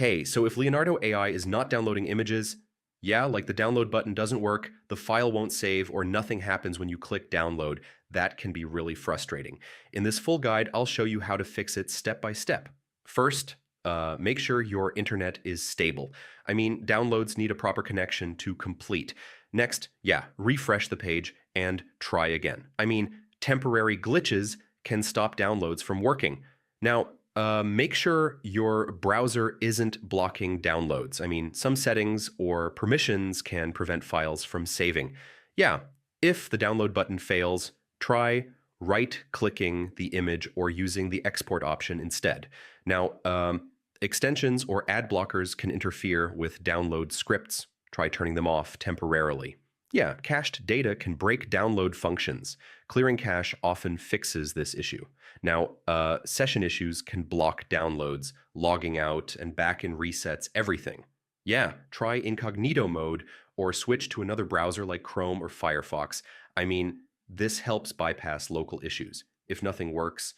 Hey, so if Leonardo AI is not downloading images, yeah, like the download button doesn't work, the file won't save, or nothing happens when you click download, that can be really frustrating. In this full guide, I'll show you how to fix it step by step. First, make sure your internet is stable. I mean, downloads need a proper connection to complete. Next, yeah, refresh the page and try again. I mean, temporary glitches can stop downloads from working. Now, make sure your browser isn't blocking downloads. I mean, some settings or permissions can prevent files from saving. Yeah, if the download button fails, try right-clicking the image or using the export option instead. Now, extensions or ad blockers can interfere with download scripts. Try turning them off temporarily. Yeah, cached data can break download functions. Clearing cache often fixes this issue. Now, session issues can block downloads, logging out, and back-in resets everything. Yeah, try incognito mode or switch to another browser like Chrome or Firefox. I mean, this helps bypass local issues. If nothing works,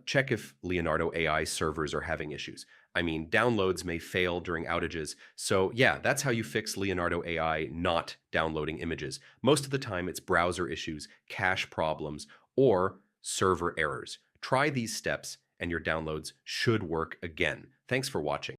check if Leonardo AI servers are having issues. I mean, downloads may fail during outages. So yeah, that's how you fix Leonardo AI not downloading images. Most of the time, it's browser issues, cache problems, or server errors. Try these steps and your downloads should work again. Thanks for watching.